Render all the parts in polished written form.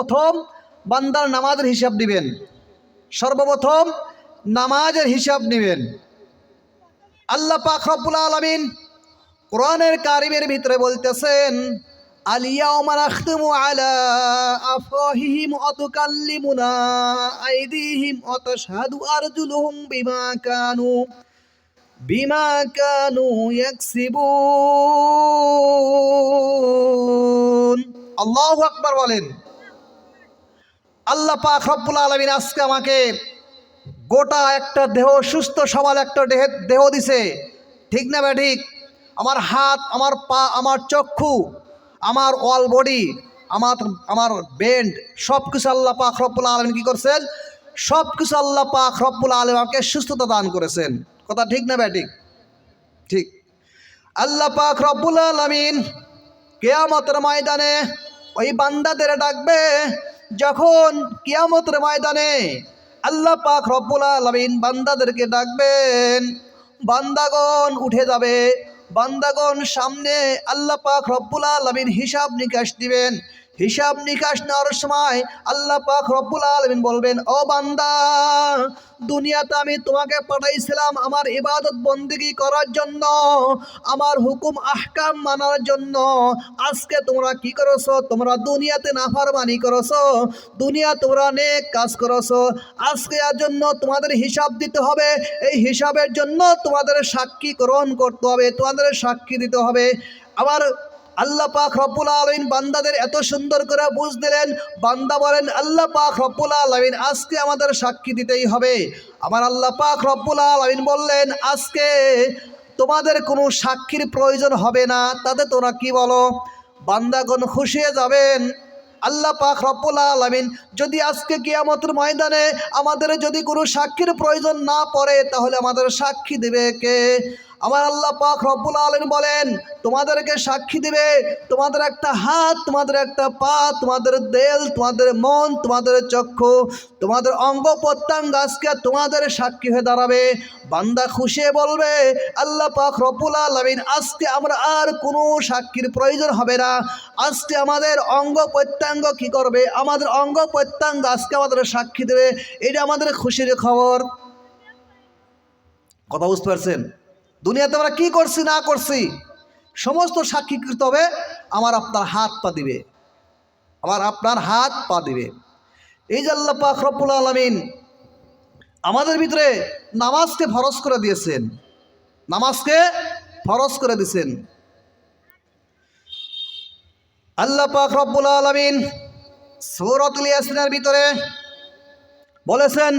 প্রথম বান্দার নামাজের হিসাব দিবেন, সর্বপ্রথম নামাজের হিসাব নেবেন। আল্লাহ পাক রব্বুল আলামিন কোরআনের কারিমের ভিতরে বলতেছেন, আল-ইয়াওমা নাখতিমু আলা আফওয়াহিহিম ওয়া তুকাল্লিমুনা আইদিহিম ওয়া তাশহাদু আরজুলুহুম বিমা কানু ইয়াকসিবুন। আল্লাহু আকবার বলেন। আল্লাহ পাক রব্বুল আলামিন আজকে আমাকে গোটা একটা দেহ, সুস্থ সবল একটা দেহ দিছে, ঠিক না বা ঠিক? আমার হাত, আমার পা, আমার চক্ষু, আমার অল বডি, আমার বেন্ড, সব কিছু আল্লাহ পাক রব্বুল আলামিন কি করছেন? সব কিছু আল্লাহ পাক রব্বুল আলামিন আমাকে সুস্থতা দান করেছেন। কথা ঠিক না বা ঠিক? ঠিক। আল্লাহ পাক রব্বুল আলামিন কিয়ামতের ময়দানে ওই বান্দাদের ডাকবে। যখন কিয়ামতের ময়দানে আল্লাহ পাক রব্বুল আলামিন বান্দাদেরকে ডাকবেন, বান্দাগণ উঠে যাবে। বান্দাগণ সামনে আল্লাহ পাক রব্বুল আলামিন হিসাব নিকাশ দিবেন। হিসাব নিকাশ নেওয়ার সময় আল্লাহ পাক রব্বুল আলামিন বলবেন, ও বান্দা, দুনিয়াতে আমি তোমাকে পাঠাইছিলাম আমার ইবাদত বন্দেগী করার জন্য, আমার হুকুম আহকাম মানার জন্য। আজকে তোমরা কি করেছো? তোমরা দুনিয়াতে নাফরমানি করেছো, দুনিয়া তোমরা নেক কাজ করেছো। আজকে এর জন্য তোমাদের হিসাব দিতে হবে। এই হিসাবের জন্য তোমাদের সাক্ষী গ্রহণ করতে হবে, তোমাদের সাক্ষী দিতে হবে। আবার আল্লাহ পাক রব্বুল আলামিন বান্দাদের এত সুন্দর করে বুঝ দিলেন। বান্দা বলেন, আল্লাহ পাক রব্বুল আলামিন আজকে আমাদের সাক্ষী দিতেই হবে। আমার আল্লাহ পাক রব্বুল আলামিন বললেন, আজকে তোমাদের কোনো সাক্ষীর প্রয়োজন হবে না। তাতে তোমরা কি বলো? বান্দাগণ খুশি হয়ে যাবেন। আল্লাহ পাক রব্বুল আলামিন যদি আজকে কিয়ামতের ময়দানে আমাদের যদি কোনো সাক্ষীর প্রয়োজন না পড়ে, তাহলে আমাদের সাক্ষী দেবে কে? আমার আল্লাহ পাক রব্বুল আলামিন বলেন, তোমাদেরকে সাক্ষী দিবে তোমাদের একটা হাত, তোমাদের একটা পা, তোমাদের দেল, তোমাদের মন, তোমাদের চক্ষু, তোমাদের অঙ্গ প্রত্যঙ্গ আজকে তোমাদের সাক্ষী হয়ে দাঁড়াবে। বান্দা খুশি বলবে, আল্লাহ পাক রব্বুল আলামিন আজকে আমরা আর কোনো সাক্ষীর প্রয়োজন হবে না। আজকে আমাদের অঙ্গ প্রত্যঙ্গ কি করবে? আমাদের অঙ্গ প্রত্যঙ্গ আজকে আমাদের সাক্ষী দেবে। এটা আমাদের খুশির খবর। কথা বুঝতে পারছেন? দুনিয়াতে আমরা কি করছি না করছি সমস্ত সাক্ষী করতে হবে। আমার আপনার হাত পা দিবে, আমার আপনার হাত পা দিবে। এই যে আল্লাহ পাক রব্বুল আলামিন আমাদের ভিতরে নামাজকে ফরজ করে দিয়েছেন, নামাজকে ফরজ করে দিয়েছেন। আল্লাহ পাক রব্বুল আলামিন সূরাতুল ইয়াসিনের ভিতরে বলেছেন,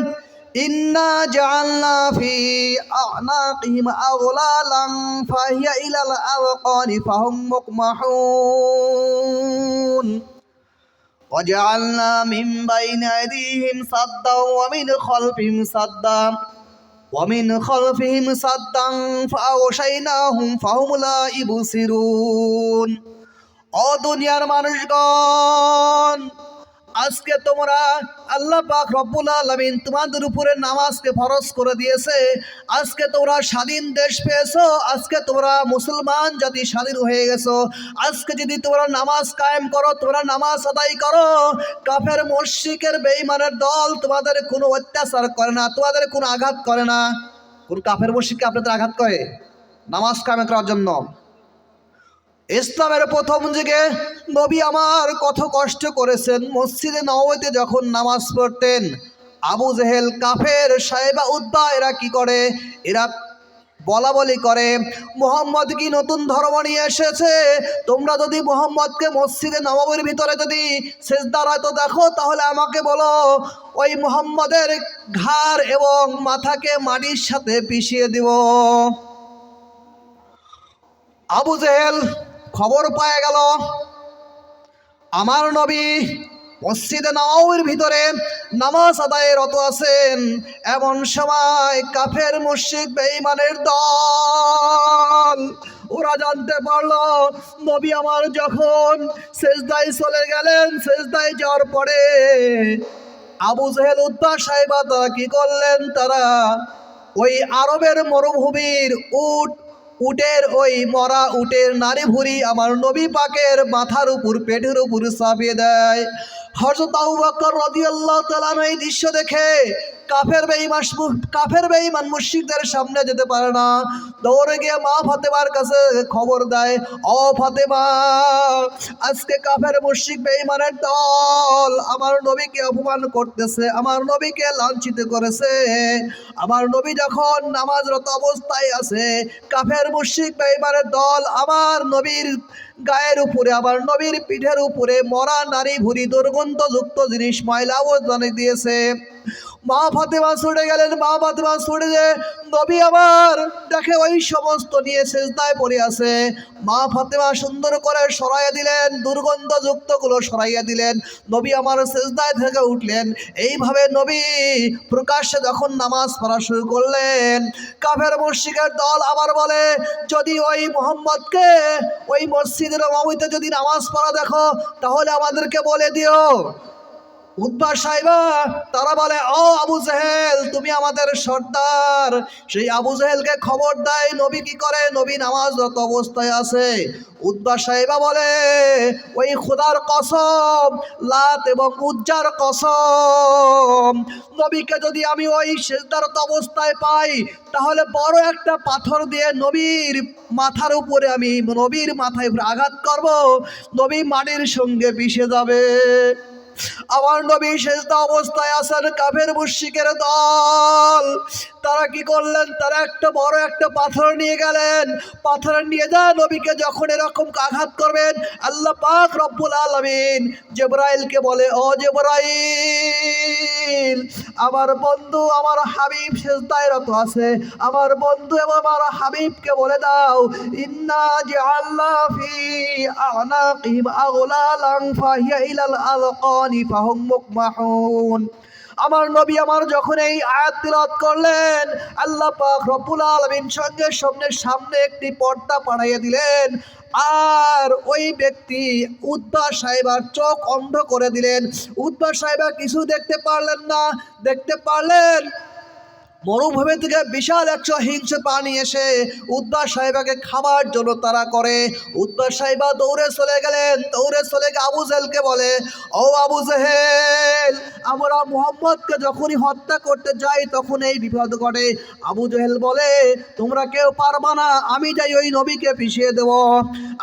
ইন্না জাআলনা ফি আ'নাকিহিম আগলালান ফাহিয়া ইলাল আযকানি ফাহুম মুকমাহুন ওয়া জাআলনা মিন বাইনি আইদিহিম সাদ্দান ওয়া মিন খালফিহিম সাদ্দান ওয়া মিন খালফিহিম সাদ্দান ফাআগশাইনাহুম ফাহুম লা ইবসিরুন। ও দুনিয়ার মানুষগণ, আজকে তোমরা আল্লাহ পাক রব্বুল আলামিন তোমাদের উপরে নামাজকে ফরজ করে দিয়েছে। আজকে তোমরা স্বাধীন দেশ পেয়েছো, আজকে তোমরা মুসলমান জাতি স্বাধীন হয়ে গেছো। আজকে যদি তোমরা নামাজ কায়েম করো, তোমরা নামাজ আদায় করো, কাফের মুশরিকের বেঈমানের দল তোমাদের কোনো অত্যাচার করে না, তোমাদের কোনো আঘাত করে না। কোন কাফের মুশরিককে আপনাদের আঘাত করে নামাজ কায়েম করার জন্য? ইসলামের প্রথম যুগে নবী আমার কত কষ্ট করেছেন। মসজিদে নববীতে যখন নামাজ পড়তেন, আবু জেহেল, কাফের, সাহেবা উদ্বা এরা কি করে? এরা বলা বলি করে, মুহাম্মদ কি নতুন ধর্ম নিয়ে এসেছে? তোমরা যদি মুহাম্মদকে মসজিদে নববীর ভিতরে যদি সিজদার হয়তো দেখো, তাহলে আমাকে বলো, ওই মুহাম্মদের ঘাড় এবং মাথাকে মাটির সাথে পিষিয়ে দিব। আবু জেহেল খবর পায়ে গেল আমার নবী মসজিদে নববীর ভিতরে নামাজ আদায়ে রত আছেন। এমন সময় কাফের মুশরিক বেঈমানের দল ওরা জানতে পারলো নবী আমার যখন সিজদায় চলে গেলেন, সিজদায় যাওয়ার পরে আবু জেহেল, উতবা, সাইবা তারা কি করলেন? তারা ওই আরবের মরুভূমির উটের ওই মরা উটের নাড়ি ভুড়ি আমার নবী পাকের মাথার উপর, পেটের উপর চাপিয়ে দেয়। হযরত আবু বকর রাদিয়াল্লাহু তাআলা এই দৃশ্য দেখে কাফের বেঈমান মুশরিকদের সামনে যেতে পারে না, দৌড়ে গিয়ে মা ফাতেমার কাছে খবর দেয়, ও ফাতেমা, আজকে কাফের মুশরিক বেঈমানের দল আমার নবীকে অপমান করতেছে, আমার নবীকে লাঞ্ছিত করেছে। আমার নবী যখন নামাজরত অবস্থায় আছে, কাফের মুশরিক বেঈমানের দল আমার নবীর গায়ের উপরে, আমার নবীর পিঠের উপরে মরা নারী ভুরি দুর্গন্ধযুক্ত জিনিস ময়লা আবর্জনা দিয়েছে। মা ফাতেমা ছুটে গেলেন, মা ফাতেমা ছুটে যে নবী আমার দেখে ওই সমস্ত নিয়ে সেজদায় পড়ে আছে। মা ফাতেমা সুন্দর করে সরাইয়া দিলেন, দুর্গন্ধযুক্তগুলো সরাইয়া দিলেন, নবী আমার সেজদায় থেকে উঠলেন। এইভাবে নবী প্রকাশ্যে যখন নামাজ পড়া শুরু করলেন, কাফের মুশরিকের দল আবার বলে, যদি ওই মুহাম্মদকে ওই মসজিদের নববীতে যদি নামাজ পড়া দেখো তাহলে আমাদেরকে বলে দিও। উতবা সাহেবা তারা বলে, ও আবু জেহেল, তুমি আমাদের সর্দার। সেই আবু জেহেলকে খবর দেয় নবী কি করে, নবী নামাজরত অবস্থায় আছে। উতবা সাহেবা বলে, ওই খোদার কসম, লাত এবং উজ্জার কসম, নবীকে যদি আমি ওই সিজদারত অবস্থায় পাই তাহলে বড় একটা পাথর দিয়ে নবীর মাথার উপরে আমি নবীর মাথায় আঘাত করব, নবী মাটির সঙ্গে মিশে যাবে। আমার নবী সেজদা অবস্থায় আছেন, কাফের মুশরিকের দল তারা কি করলেন, তারা একটা বড় একটা পাথর নিয়ে গেলেন। পাথর নিয়ে যা নবীকে যখন এরকম আঘাত করবেন, আল্লাহ পাক রব্বুল আলামিন জিবরাইলকে বলে, ও জিবরাইল, আমার বন্ধু আমার হাবিব সেজদায় রত আছে, আমার বন্ধু এবং আমার হাবিবকে বলে দাও, ইন্না জাআলনা ফি আনাকিহিম আগলালান ফাহিয়া ইলাল আযকানি ফাহুম মুকমাহুন। আমার নবী আমার যখন এই আয়াত তিলাওয়াত করলেন, আল্লাহ পাক রব্বুল আলামিন সঙ্গে সঙ্গে সামনে একটি পর্দা পাঠাইয়া দিলেন, আর ওই ব্যক্তি উতবা সাহেবার চোখ অন্ধ করে দিলেন। উতবা সাহেবা কিছু দেখতে পারলেন না, দেখতে পারলেন মরুভূমি থেকে বিশাল 100 হিংস্র প্রাণী এসে উতবা সাহেবাকে খাবার জন্য তারা করে। উতবা সাহেবা দৌড়ে চলে গেলেন, দৌড়ে চলে গিয়ে আবু জেহেলকে বলে, ও আবু জেহেল, আমরা মুহাম্মদকে যখনই হত্যা করতে যাই তখন এই বিপদ ঘটে। আবু জেহেল বলে, তোমরা কেউ পারবা না, আমি যাই ওই নবীকে পিছিয়ে দেব।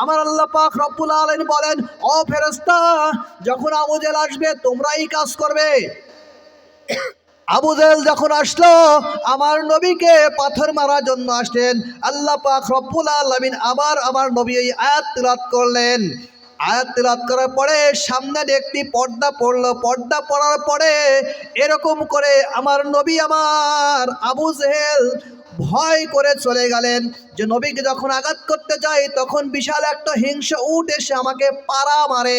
আমার আল্লাহ পাক রব্বুল আলামিন বলেন, ও ফেরেশতা, যখন আবু জেহেল আসবে তোমরাই কাজ করবে। আবু জেহেল যখন আসলো, আমার নবীকে পাথর মারার জন্য আসলেন, আল্লাহ পাক রব্বুল আলামিন আবার আমার নবী এই আয়াত তিলাওয়াত করলেন। আয়াত তিলাওয়াত করার পরে সামনে একটি পর্দা পড়লো, পর্দা পড়ার পরে এরকম করে আমার নবী আমার আবু জেহেল ভয় করে চলে গেলেন যে নবীকে যখন আঘাত করতে যাই তখন বিশাল একটা হিংস্র উট এসে আমাকে পাড়া মারে,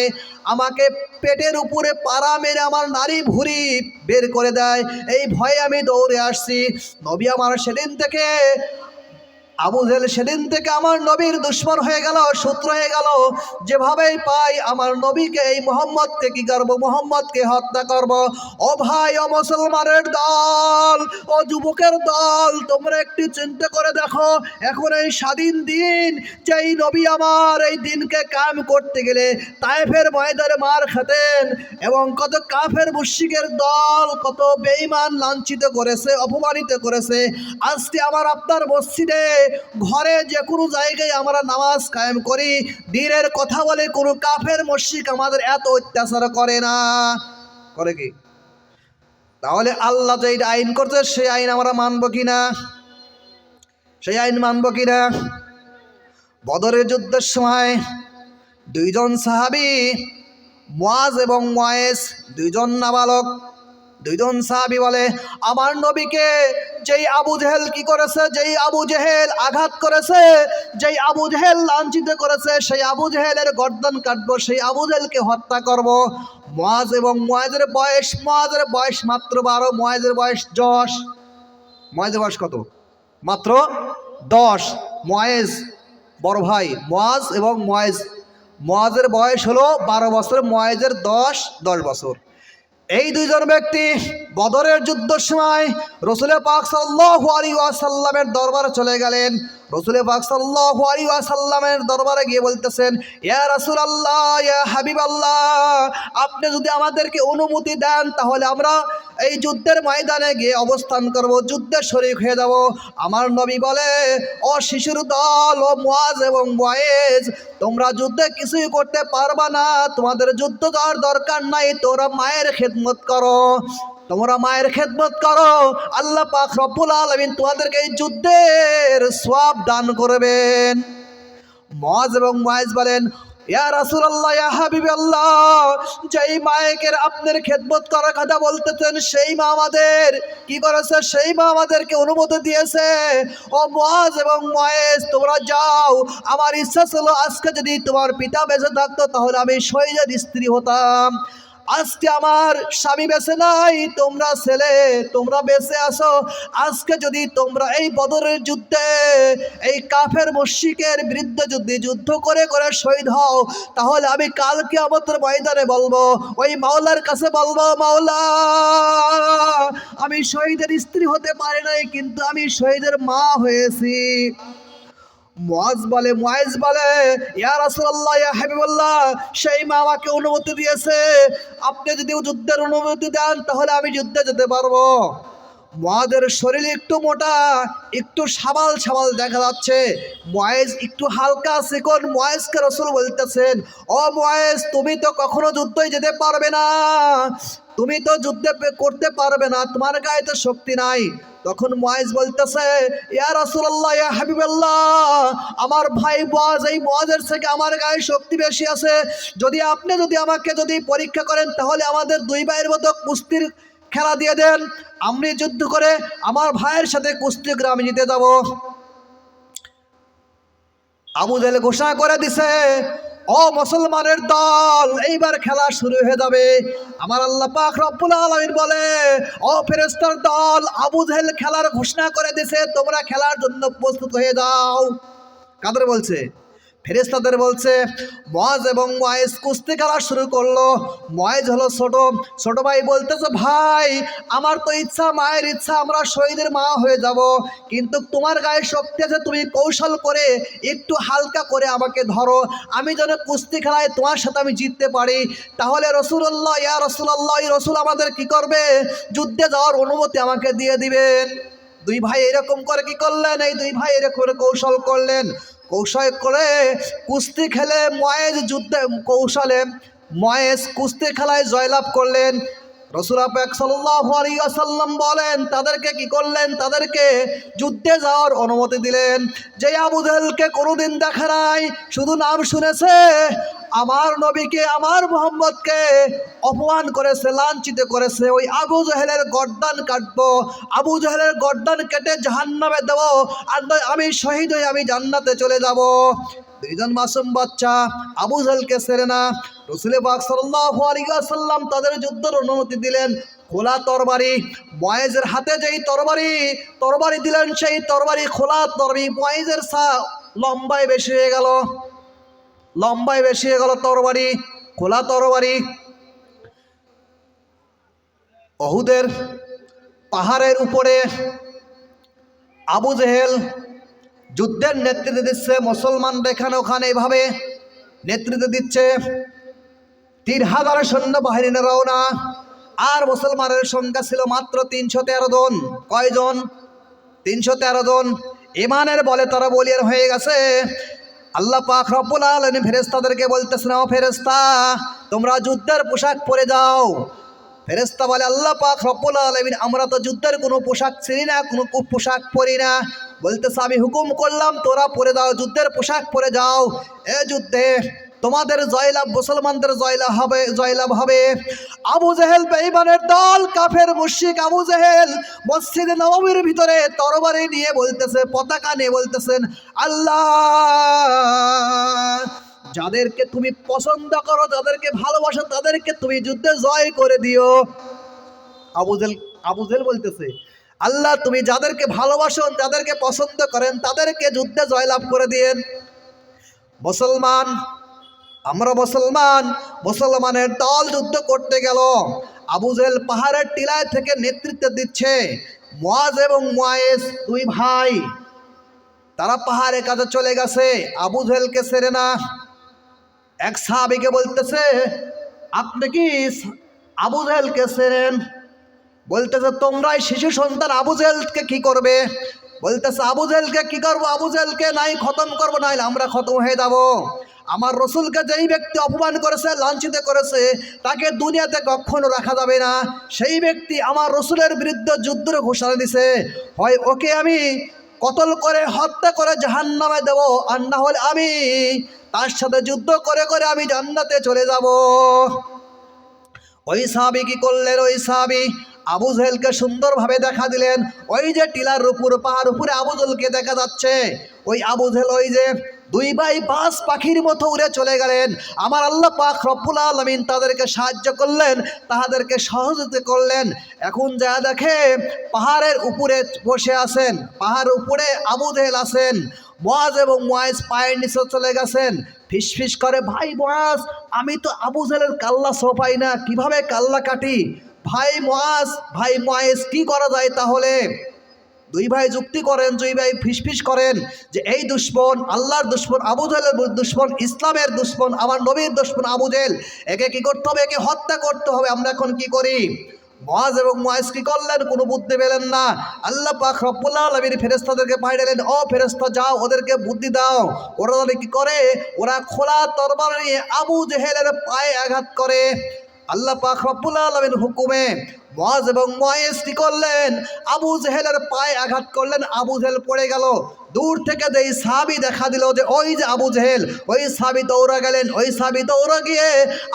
আমাকে পেটের উপরে পাড়া মেরে আমার নারী ভুঁড়ি বের করে দেয়। এই ভয়ে আমি দৌড়ে আসছি। নবী আমার সেদিন থেকে আবু জেহেল সেদিন থেকে আমার নবীর দুশ্মন হয়ে গেল, শত্রু হয়ে গেল। যেভাবেই পাই আমার নবীকে এই মুহাম্মদকে কি করবো, মুহাম্মদকে হত্যা করব। ও ভাই, ও মুসলমানের দল, ও যুবকের দল, তোমরা একটু চিন্তা করে দেখো, এখন এই স্বাধীন দিন, যেই নবী আমার এই দিনকে কায়েম করতে গেলে তায়েফের ময়দানে মার খেতেন এবং কত কাফের মুশরিকের দল কত বেঈমান লাঞ্ছিত করেছে, অপমানিত করেছে। আজকে আমার আপনার মসজিদে, ঘরে, যে কোনো জায়গায় আমরা নামাজ কায়েম করি, দিনের কথা বলে, কোনো কাফের মুশরিক আমাদের এত অত্যাচার করে না, করে কি? তাহলে আল্লাহ যে আইন করছে সেই আইন আমরা মানব কিনা, সেই আইন মানব কিনা? বদরের যুদ্ধের সময় দুইজন সাহাবী, মুয়াজ এবং মুয়াইজ, দুইজন নাবালক, দুইজন সাহাবী বলে, আমার নবীকে যেই আবু জেহেল কি করেছে, যেই আবু জেহেল আঘাত করেছে, যেই আবু জেহেল লাঞ্ছিত করেছে, সেই আবু জেহেলের গর্দন কাটবো, সেই আবু জেহেলকে হত্যা করব। মুয়াজ এবং মুয়াইজের বয়স মাত্র 12, মুয়াইজের বয়স 10। মুয়াইজের বয়স কত? মাত্র 10। মুয়াইজ বড় ভাই, মুয়াজ এবং মুয়াজের বয়স হলো 12 বছর, মুয়াইজের 10 বছর। এই দুইজন ব্যক্তি বদরের যুদ্ধের সময় রাসূল পাক সাল্লাল্লাহু আলাইহি ওয়াসাল্লামের দরবারে চলে গেলেন। রসুল পাক সাল্লাল্লাহু আলাইহি ওয়াসাল্লামের দরবারে গিয়ে বলতেছেন, ইয়া রাসূলুল্লাহ, ইয়া হাবিবাল্লাহ, আপনি যদি আমাদেরকে অনুমতি দেন তাহলে আমরা এই যুদ্ধের ময়দানে গিয়ে অবস্থান করব, যুদ্ধে শরীক হয়ে যাব। আমার নবী বলে, ও শিশুর দল, ও মুয়াজ এবং মুয়াইজ, তোমরা যুদ্ধে কিছুই করতে পারবা না, তোমাদের যুদ্ধ করার দরকার নাই, তোমরা মায়ের খেদমত করো, তোমরা মায়ের খেদমত করো, আল্লাহ পাক রব্বুল আলামিন তোমাদেরকে এই যুদ্ধের সওয়াব দান করবেন। মুয়াজ এবং মুয়াইজ বলেন, ইয়া রাসূলুল্লাহ, ইয়া হাবিবাল্লাহ, যেই মায়ের আপনার খেদমত করার কথা বলতেছেন সেই মা আমাদের কি করেছে, সেই মা আমাদেরকে অনুমতি দিয়েছে। ও মুয়াজ এবং মুয়াইজ, তোমরা যাও, আমার ইচ্ছা ছিল আজকে যদি তোমার পিতা বেঁচে থাকতো তাহলে আমি শহীদের স্ত্রী হতাম। আজকে আমার স্বামী বেঁচে নাই, তোমরা ছেলে, তোমরা বেঁচে আসো, আজকে যদি তোমরা এই বদরের যুদ্ধে এই কাফের মুশরিকের বিরুদ্ধে যদি যুদ্ধ করে করে শহীদ হও তাহলে আমি কাল কিয়ামতের ময়দানে বলবো, ওই মাওলার কাছে বলবো, মাওলা, আমি শহীদের স্ত্রী হতে পারি নাই কিন্তু আমি শহীদের মা হয়েছি। মুয়াজ বলে, মুয়াইজ বলে, ইয়া রাসূলুল্লাহ, ইয়া হাবিবাল্লাহ, সেই মা আমাকে অনুমতি দিয়েছে, আপনি যদি যুদ্ধের অনুমতি দেন তাহলে আমি যুদ্ধে যেতে পারবো। মুয়াজের শরীর একটু মোটা, একটু সাবাল সাবাল দেখা যাচ্ছে, মুয়াইজ একটু হালকা চিকন। মুয়াইজকে রাসূল বলতেছেন, ও মুয়াইজ, তুমি তো কখনো যুদ্ধই যেতে পারবে না, তুমি তো যুদ্ধ করতে পারবে না, তোমার গায়ে তো শক্তি নাই। তখন মুয়াইজ বলতেছে, ইয়া রাসূলুল্লাহ, ইয়া হাবিবাল্লাহ, আমার ভাই মুয়াজ, এই মুয়াজের থেকে আমার গায়ে শক্তি বেশি আছে, যদি আপনি যদি আমাকে যদি পরীক্ষা করেন তাহলে আমাদের দুই ভাইয়ের মতো কুস্তির খেলা দিয়ে দেন, আমি যুদ্ধ করে আমার ভাইয়ের সাথে কুস্তি করে আমি জিতে যাব। আবু জেহেল ঘোষণা করে দিছে, ও মুসলমানের দল, এইবার খেলা শুরু হয়ে যাবে। আমার আল্লাহ পাক রব্বুল আলামিন বলে, ও ফেরেশতার দল, আবু জেহেল খেলার ঘোষণা করে দিছে, তোমরা খেলার জন্য প্রস্তুত হয়ে যাও। কাদের বলছে? ফেরেশতাদের বলছে। মুয়াজ এবং মুয়াইজ কুস্তি খেলা শুরু করলো। মুয়াইজ হলো ছোট ভাই, বলতেছে, ভাই, আমার তো ইচ্ছা, মায়ের ইচ্ছা, আমরা শহীদের মা হয়ে যাব, কিন্তু তোমার গায়ে শক্তি আছে, তুমি কৌশল করে একটু হালকা করে আমাকে ধরো, আমি যেন কুস্তি খেলায় তোমার সাথে আমি জিততে পারি। তাহলে রাসূলুল্লাহ, ইয়া রাসূলুল্লাহ, এই রাসূল আমাদের কি করবে, যুদ্ধে যাওয়ার অনুমতি আমাকে দিয়ে দিবেন। দুই ভাই এরকম করে কি করলেন, এই দুই ভাই এরকম করে কৌশল করলেন। কৌশল করে কুস্তি খেলে মুয়াইজ যুদ্ধে কৌশলে মুয়াইজ কুস্তি খেলায় জয়লাভ করলেন। রাসূল পাক সাল্লাল্লাহু আলাইহি ওয়াসাল্লাম বলেন, তাদেরকে কি করলেন, তাদেরকে যুদ্ধে যাওয়ার অনুমতি দিলেন। যে আবু জেহেলকে কোনোদিন দেখে নাই, শুধু নাম শুনেছে, আমার নবীকে, আমার মুহাম্মদকে অপমান করেছে, লাঞ্ছিত করেছে, ওই আবু জেহেলের গর্দান কাটবো, আবু জেহেলের গর্দান কেটে জাহান্নামে দেবো, আর আমি শহীদ হয়ে আমি জান্নাতে চলে যাব। দুইজন মাসুম বাচ্চা আবু জেহেলকে ছেড়ে না। রাসূল পাক সাল্লাল্লাহু আলাইহি ওয়াসাল্লাম তাদের যুদ্ধের অনুমতি দিলেন। খোলা তরবারি, মুয়াইজের হাতে যেই তরবারি দিলেন, সেই তরবারি খোলা তরবারি, মুয়াইজের লম্বায় বেশি হয়ে গেল, তরবারি, খোলা তরবারি। উহুদের পাহাড়ের উপরে আবু জেহেল যুদ্ধের নেতৃত্ব দিচ্ছে, মুসলমানরা এখানে ওখানে এভাবে নেতৃত্ব দিচ্ছে। ৩,০০০ সৈন্যবাহিনী রওনা, আর মুসলমানের সংখ্যা ছিল মাত্র ৩১৩ জন। কয়জন? ৩১৩ জন। ইমানের বলে তারা বলিয়ান হয়ে গেছে। আল্লাহ পাক রব্বুল আলামিন ফেরেশতাদেরকে বলতেছেন, ও ফেরেশতা, তোমরা যুদ্ধের পোশাক পরে যাও। ফেরেশতা বলে, আল্লাহ পাক রব্বুল আলামিন, আমরা তো যুদ্ধের কোনো পোশাক ছিঁড়ি না, কোনো পোশাক পরি না। বলতেছে, আমি হুকুম করলাম তোরা পরে যাও, যুদ্ধের পোশাক পরে যাও। এ যুদ্ধে তোমাদের জয়লাভ, মুসলমানদের জয়লাভ হবে। আবু জেহেল বেঈমানের দল, কাফের মুশরিক আবু জেহেল মসজিদে নববীর ভিতরে তরবারি নিয়ে বলতেছে, পতাকা নিয়ে বলতেছেন, আল্লাহ, যাদেরকে তুমি পছন্দ করো, যাদেরকে ভালোবাসো, তাদেরকে তুমি যুদ্ধে জয় করে দিও। আবু জেহেল বলতেছে, আল্লাহ, তুমি যাদেরকে ভালোবাসেন, যাদেরকে পছন্দ করেন, তাদেরকে যুদ্ধে জয়লাভ করে দিয়েন। মুসলমান, আমরা মুসলমানের দল যুদ্ধ করতে গেল। আবু জেহেল পাহাড়ের টিলায় থেকে নেতৃত্ব দিচ্ছে। মুয়াজ এবং মুয়াইজ দুই ভাই, তারা পাহাড়ের কাছে চলে গেছে, আবু জেহেলকে ছেড়ে না। এক সাহাবীকে বলতেছে, আপনি কি আবু জেহেলকে ছেড়েন? বলতেছে, তোমরাই শিশু সন্তান আবু জেহেলকে কি করবে? বলতেছে, আবু জেহেলকে কি করবো? আবু জেহেলকে নাই খতম করবো, নাইলে আমরা খতম হয়ে যাব। আমার রসুলকে যেই ব্যক্তি অপমান করেছে, লাঞ্ছিত করেছে, তাকে দুনিয়াতে কখনো রাখা যাবে না। সেই ব্যক্তি আমার রসুলের বিরুদ্ধে যুদ্ধের ঘোষণা দিছে, হয় ওকে আমি কতল করে হত্যা করে জাহান্নামে দেব, আর না হলে আমি তার সাথে যুদ্ধ করে করে আমি জান্নাতে চলে যাব। ওই সাহাবী কি করলেন? ওই সাহাবী আবু জেহেলকে সুন্দরভাবে দেখা দিলেন। ওই যে টিলার উপর, পাহাড় উপরে আবু জেহেলকে দেখা যাচ্ছে, ওই আবু জেহেল ওই যে দুই ভাই বাস পাখির মতো উড়ে চলে গেলেন। আমার আল্লাহ পাক রব্বুল আলামিন তাদেরকে সাহায্য করলেন, তাদেরকে সহযোগিতা করলেন। এখন যা দেখে পাহাড়ের উপরে বসে আছেন, পাহাড়ের উপরে আবু জেহেল আছেন। মুয়াজ এবং মুয়াইজ পায়ের নিচে চলে গেছেন, ফিসফিস করে, ভাই মুয়াজ, আমি তো আবু জেহেলের কাল্লা সোপাই না, কিভাবে কাল্লা কাটি? ভাই মুয়াজ, ভাই মুয়াইজ, কি করা যায় তাহলে? দুই ভাই যুক্তি করেন, দুই ভাই ফিসফিস করেন যে এই দুশ্মন, আল্লাহর দুশ্মন আবু জেহেলের দুশ্মন, ইসলামের দুশ্মন, আমার নবীর দুশ্মন আবু জেহেল, একে কি করতে হবে? একে হত্যা করতে হবে। আমরা এখন কি করি? মুয়াজ এবং মুয়াইজ কি করলেন? কোনো বুদ্ধি পেলেন না। আল্লাহ পাক রব্বুল আলামিন ফেরেশতাদেরকে পাঠিয়ে দিলেন, ও ফেরেশতা যাও, ওদেরকে বুদ্ধি দাও। ওরা কি করে? ওরা খোলা তরবারি নিয়ে আবু জেহেলের পায়ে আঘাত করে। আল্লাহ পাক রব্বুল আলামিন হুকুমে মুয়াজ এবং মুয়াইজ কি করলেন? আবু জেহেলের পায়ে আঘাত করলেন, আবু জেহেল পড়ে গেল। দূর থেকে যেই সাহাবী দেখা দিল যে ওই যে আবু জেহেল, ওই সাহাবী দৌড়া গেলেন, ওই সাহাবী দৌড়া গিয়ে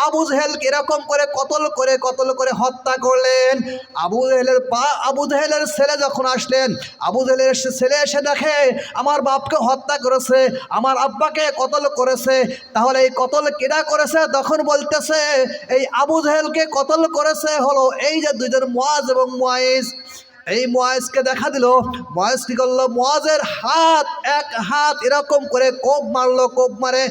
আবু জেহেলকে এরকম করে কতল করে হত্যা করলেন। আবু জেহেলের ছেলে যখন আসলেন, আবু জেহেলের ছেলে এসে দেখে আমার বাপকে হত্যা করেছে, আমার আব্বাকে কতল করেছে। তাহলে এই কতল কেডা করেছে? তখন বলতেছে, এই আবু জেহেলকে কতল করেছে হলো এই যে দুইজন মুয়াজ এবং মুয়াইজ। এই মুয়াইজকে দেখা দিল, মুয়াইজ কি করলো? মুয়াজের এক হাত এরকম করে কোপ মারলো, কোপ মারে